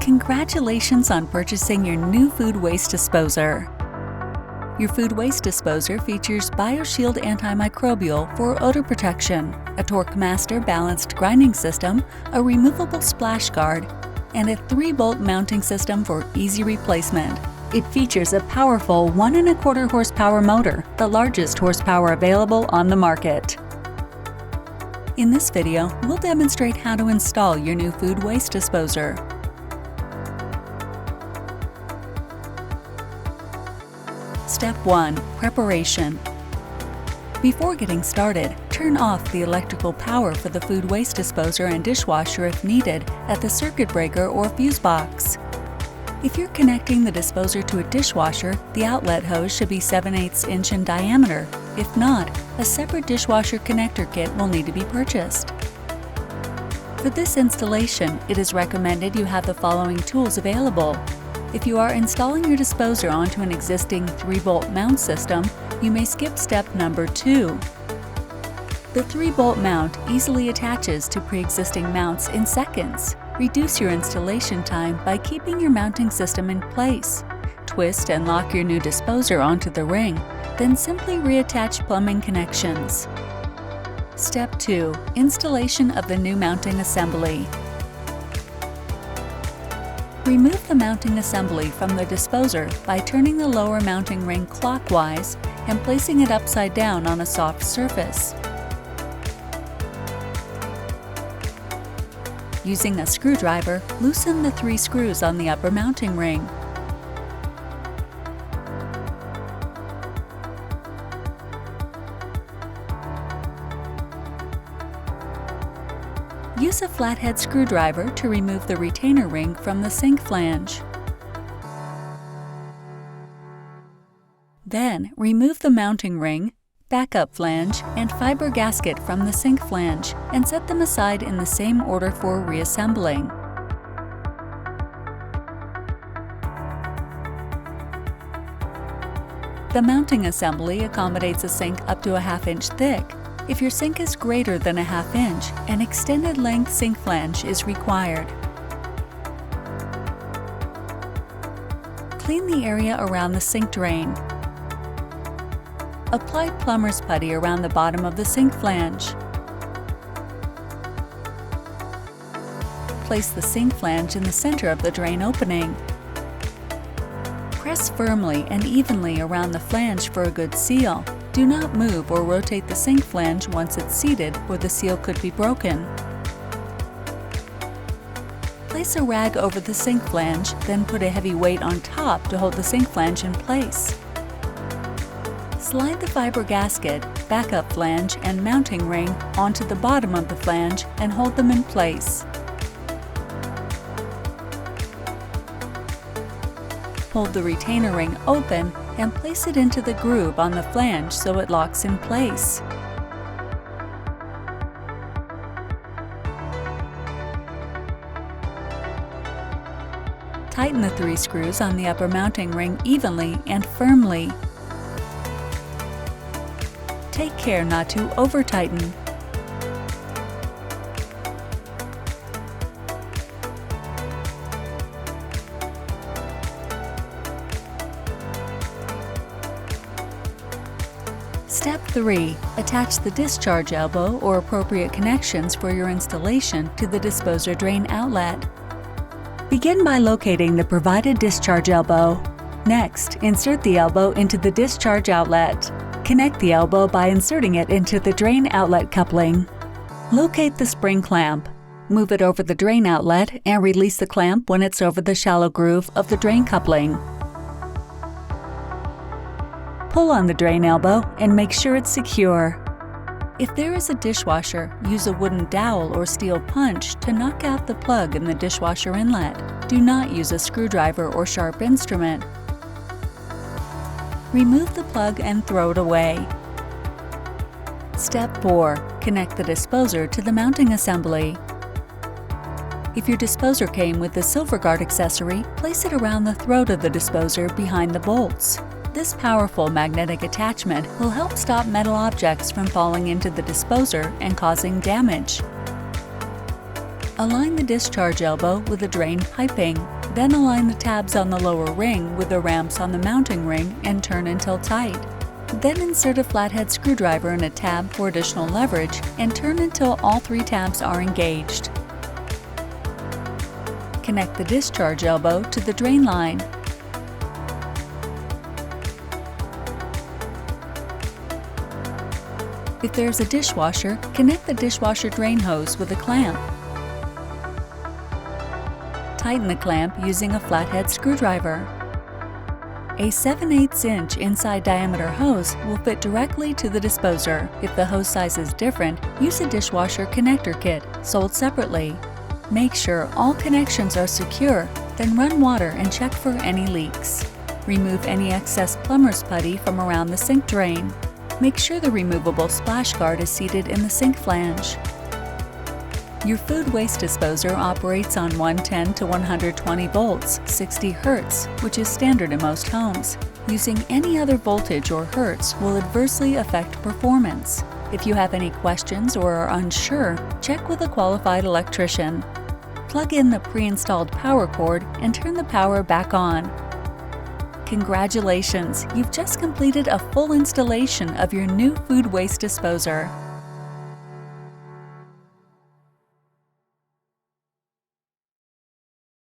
Congratulations on purchasing your new food waste disposer. Your food waste disposer features BioShield antimicrobial for odor protection, a Torque Master balanced grinding system, a removable splash guard, and a 3-bolt mounting system for easy replacement. It features a powerful 1¼ horsepower motor, the largest horsepower available on the market. In this video, we'll demonstrate how to install your new food waste disposer. Step 1. Preparation. Before getting started, turn off the electrical power for the food waste disposer and dishwasher if needed at the circuit breaker or fuse box. If you're connecting the disposer to a dishwasher, the outlet hose should be 7/8 inch in diameter. If not, a separate dishwasher connector kit will need to be purchased. For this installation, it is recommended you have the following tools available. If you are installing your disposer onto an existing 3-bolt mount system, you may skip step number 2. The 3-bolt mount easily attaches to pre-existing mounts in seconds. Reduce your installation time by keeping your mounting system in place. Twist and lock your new disposer onto the ring, then simply reattach plumbing connections. Step 2. Installation of the new mounting assembly. Remove the mounting assembly from the disposer by turning the lower mounting ring clockwise and placing it upside down on a soft surface. Using a screwdriver, loosen the 3 screws on the upper mounting ring. Use a flathead screwdriver to remove the retainer ring from the sink flange. Then, remove the mounting ring, backup flange, and fiber gasket from the sink flange and set them aside in the same order for reassembling. The mounting assembly accommodates a sink up to a 1/2 inch thick. If your sink is greater than a 1/2 inch, an extended length sink flange is required. Clean the area around the sink drain. Apply plumber's putty around the bottom of the sink flange. Place the sink flange in the center of the drain opening. Press firmly and evenly around the flange for a good seal. Do not move or rotate the sink flange once it's seated, or the seal could be broken. Place a rag over the sink flange, then put a heavy weight on top to hold the sink flange in place. Slide the fiber gasket, backup flange, and mounting ring onto the bottom of the flange and hold them in place. Hold the retainer ring open and place it into the groove on the flange so it locks in place. Tighten the 3 screws on the upper mounting ring evenly and firmly. Take care not to over-tighten. Step 3. Attach the discharge elbow or appropriate connections for your installation to the disposer drain outlet. Begin by locating the provided discharge elbow. Next, insert the elbow into the discharge outlet. Connect the elbow by inserting it into the drain outlet coupling. Locate the spring clamp. Move it over the drain outlet and release the clamp when it's over the shallow groove of the drain coupling. Pull on the drain elbow and make sure it's secure. If there is a dishwasher, use a wooden dowel or steel punch to knock out the plug in the dishwasher inlet. Do not use a screwdriver or sharp instrument. Remove the plug and throw it away. Step 4. Connect the disposer to the mounting assembly. If your disposer came with the silver guard accessory, place it around the throat of the disposer behind the bolts. This powerful magnetic attachment will help stop metal objects from falling into the disposer and causing damage. Align the discharge elbow with the drain piping. Then align the tabs on the lower ring with the ramps on the mounting ring and turn until tight. Then insert a flathead screwdriver in a tab for additional leverage and turn until all 3 tabs are engaged. Connect the discharge elbow to the drain line. If there's a dishwasher, connect the dishwasher drain hose with a clamp. Tighten the clamp using a flathead screwdriver. A 7/8 inch inside diameter hose will fit directly to the disposer. If the hose size is different, use a dishwasher connector kit, sold separately. Make sure all connections are secure, then run water and check for any leaks. Remove any excess plumber's putty from around the sink drain. Make sure the removable splash guard is seated in the sink flange. Your food waste disposer operates on 110 to 120 volts, 60 Hz, which is standard in most homes. Using any other voltage or hertz will adversely affect performance. If you have any questions or are unsure, check with a qualified electrician. Plug in the pre-installed power cord and turn the power back on. Congratulations! You've just completed a full installation of your new food waste disposer.